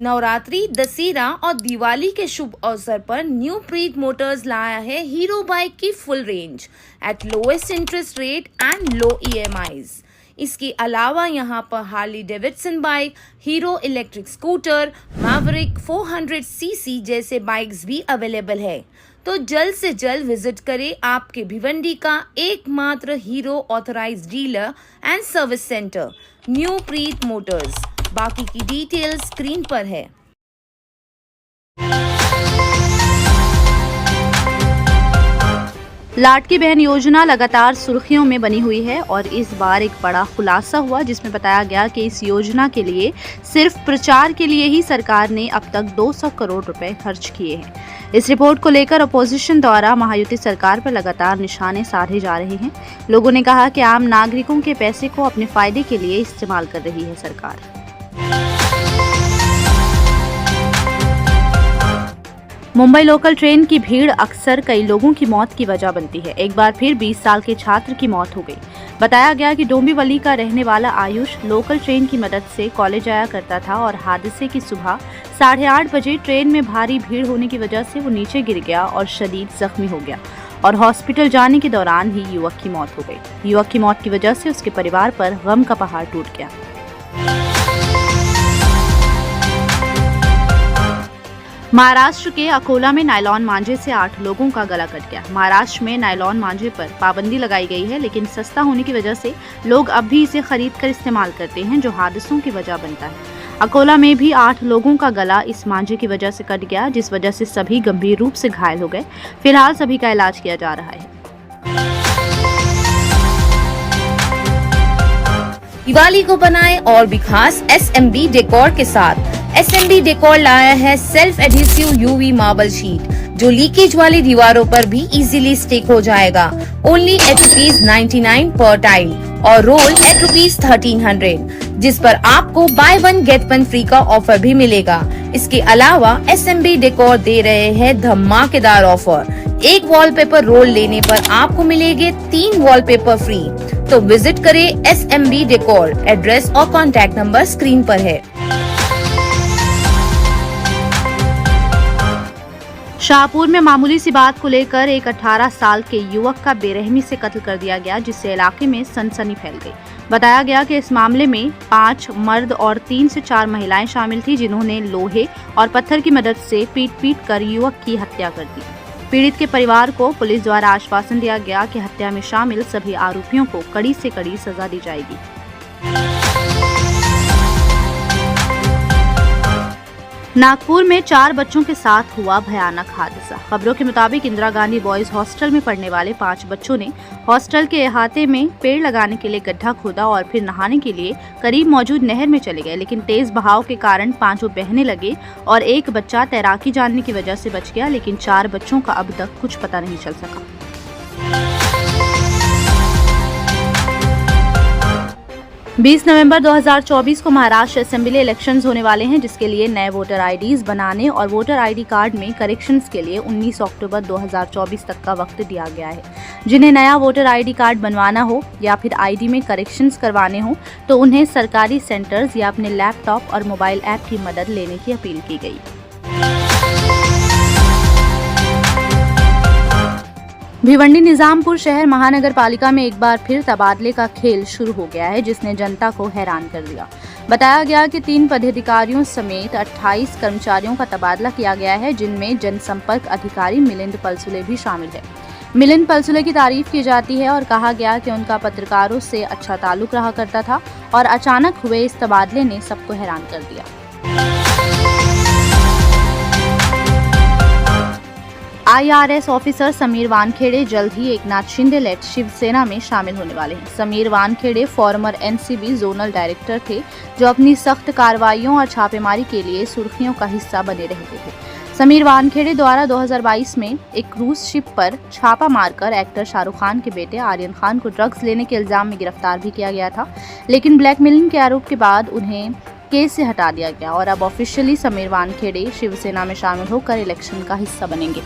नवरात्रि, दशहरा और दिवाली के शुभ अवसर पर न्यू प्रीत मोटर्स लाया है हीरो बाइक की full range at lowest interest rate and low EMIs। इसके अलावा यहां पर Harley Davidson bike, hero electric scooter, Maverick 400cc जैसे बाइक्स भी अवेलेबल है। तो जल्द से जल्द विजिट करें आपके भिवंडी का एकमात्र hero authorised dealer and service centre new Preet Motors. बाकी की डिटेल्स स्क्रीन पर है। लाडली बहन योजना लगातार सुर्खियों में बनी हुई है और इस बार एक बड़ा खुलासा हुआ जिसमें बताया गया कि इस योजना के लिए सिर्फ प्रचार के लिए ही सरकार ने अब तक 200 करोड़ रुपए खर्च किए हैं। इस रिपोर्ट को लेकर अपोजिशन द्वारा महायुति सरकार पर लगातार निशाने साधे जा रहे हैं। लोगों ने कहा कि आम नागरिकों के पैसे को अपने फायदे के लिए इस्तेमाल कर रही है सरकार। मुंबई लोकल ट्रेन की भीड़ अक्सर कई लोगों की मौत की वजह बनती है। एक बार फिर 20 साल के छात्र की मौत हो गई। बताया गया कि डोंबिवली का रहने वाला आयुष लोकल ट्रेन की मदद से कॉलेज आया करता था और हादसे की सुबह 8:30 बजे ट्रेन में भारी भीड़ होने की वजह से वो नीचे गिर गया और शदीद जख्मी हो गया और हॉस्पिटल जाने के दौरान ही युवक की मौत हो गई। युवक की मौत की वजह से उसके परिवार पर गम का पहाड़ टूट गया। महाराष्ट्र के अकोला में नायलॉन मांझे से 8 लोगों का गला कट गया। महाराष्ट्र में नायलॉन मांझे पर पाबंदी लगाई गई है, लेकिन सस्ता होने की वजह से लोग अब भी इसे खरीद कर इस्तेमाल करते हैं, जो हादसों की वजह बनता है। अकोला में भी 8 लोगों का गला इस मांझे की वजह से कट गया, जिस वजह से सभी गंभीर रूप से घायल हो गए। फिलहाल सभी का इलाज किया जा रहा है। दिवाली को बनाए और भी खास SMB डेकोर के साथ। SMB डेकोर लाया है self adhesive UV marble sheet, जो लीकेज वाली दीवारों पर भी इजीली स्टिक हो जाएगा। ओनली at ₹99 पर टाइल और रोल at ₹1300, जिस पर आपको बाय 1 गेट 1 फ्री का ऑफर भी मिलेगा। इसके अलावा SMB डेकोर दे रहे हैं धमाकेदार ऑफर। एक वॉलपेपर रोल लेने पर आपको मिलेंगे 3 वॉलपेपर फ्री। तो विजिट करें SMB डेकोर। एड्रेस और कॉन्टैक्ट नंबर स्क्रीन पर है। शाहपुर में मामूली सी बात को लेकर एक 18 साल के युवक का बेरहमी से कत्ल कर दिया गया, जिससे इलाके में सनसनी फैल गई। बताया गया कि इस मामले में 5 मर्द और 3 से 4 महिलाएं शामिल थी, जिन्होंने लोहे और पत्थर की मदद से पीट कर युवक की हत्या कर दी। पीड़ित के परिवार को पुलिस द्वारा आश्वासन दिया गया कि हत्या में शामिल सभी आरोपियों को कड़ी से कड़ी सजा दी जाएगी। नागपुर में 4 बच्चों के साथ हुआ भयानक हादसा। खबरों के मुताबिक इंदिरा गांधी बॉयज हॉस्टल में पढ़ने वाले 5 बच्चों ने हॉस्टल के अहाते में पेड़ लगाने के लिए गड्ढा खोदा और फिर नहाने के लिए करीब मौजूद नहर में चले गए, लेकिन तेज बहाव के कारण पांचों बहने लगे और एक बच्चा तैराकी जानने की वजह से बच गया, लेकिन 4 बच्चों का अब तक कुछ पता नहीं चल सका। 20 नवंबर 2024 को महाराष्ट्र असेंबली इलेक्शंस होने वाले हैं, जिसके लिए नए वोटर आईडीज बनाने और वोटर आईडी कार्ड में करेक्शंस के लिए 19 अक्टूबर 2024 तक का वक्त दिया गया है। जिन्हें नया वोटर आईडी कार्ड बनवाना हो या फिर आईडी में करेक्शंस करवाने हो तो उन्हें सरकारी सेंटर्स या अपने लैपटॉप और मोबाइल ऐप की मदद लेने की अपील की गई। भिवंडी निजामपुर शहर महानगर पालिका में एक बार फिर तबादले का खेल शुरू हो गया है, जिसने जनता को हैरान कर दिया। बताया गया कि 3 पदाधिकारियों समेत 28 कर्मचारियों का तबादला किया गया है, जिनमें जनसंपर्क अधिकारी मिलिंद पलसुले भी शामिल है। मिलिंद पलसुले की तारीफ की जाती है और कहा गया कि उनका पत्रकारों से अच्छा ताल्लुक रहा करता था और अचानक हुए इस तबादले ने सबको हैरान कर दिया। IRS ऑफिसर समीर वानखेड़े जल्द ही एकनाथ शिंदे लेड शिवसेना में शामिल होने वाले हैं। Sameer Wankhede farmer NCB zonal director थे, जो अपनी सख्त कार्रवाइयों और छापेमारी के लिए सुर्खियों का हिस्सा बने रहते थे। समीर वानखेड़े द्वारा 2022 में एक क्रूज शिप पर छापा मारकर एक्टर शाहरुख खान के बेटे आर्यन खान को ड्रग्स लेने के इल्जाम में गिरफ्तार भी किया गया था, लेकिन ब्लैकमेलिंग के आरोप के बाद उन्हें केस से हटा दिया गया और अब ऑफिशियली समीर वानखेड़े शिवसेना में शामिल होकर इलेक्शन का हिस्सा बनेंगे।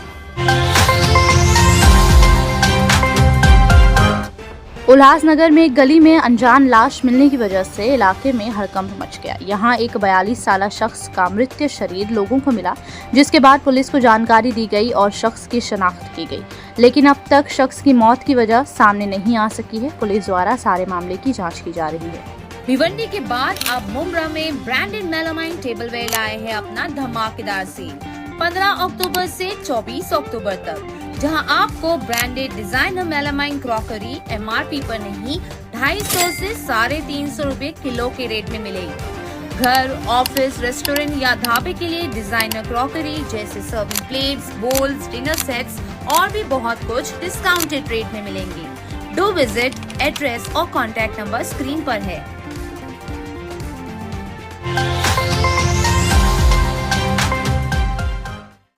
उल्लासनगर में एक गली में अनजान लाश मिलने की वजह से इलाके में हड़कंप मच गया। यहां एक 42 साला शख्स का मृत शरीर लोगों को मिला, जिसके बाद पुलिस को जानकारी दी गई और शख्स की शनाख्त की गई, लेकिन अब तक शख्स की मौत की वजह सामने नहीं आ सकी है। पुलिस द्वारा सारे मामले की जाँच की जा रही है। भिवंडी के बाद अब मुंब्रा में ब्रांडेड मेलामाइन टेबलवेयर लाए हैं अपना धमाकेदार सेल 15 अक्टूबर से 24 अक्टूबर तक, जहां आपको branded designer melamine crockery MRP पर नहीं 250 से 350 रुपए किलो के रेट में मिलेगी। घर, ऑफिस, रेस्टोरेंट या ढाबे के लिए डिजाइनर क्रॉकरी जैसे serving plates, bowls, dinner sets और भी बहुत कुछ डिस्काउंटेड रेट में मिलेंगे। डू विजिट, एड्रेस और कॉन्टैक्ट नंबर स्क्रीन पर है।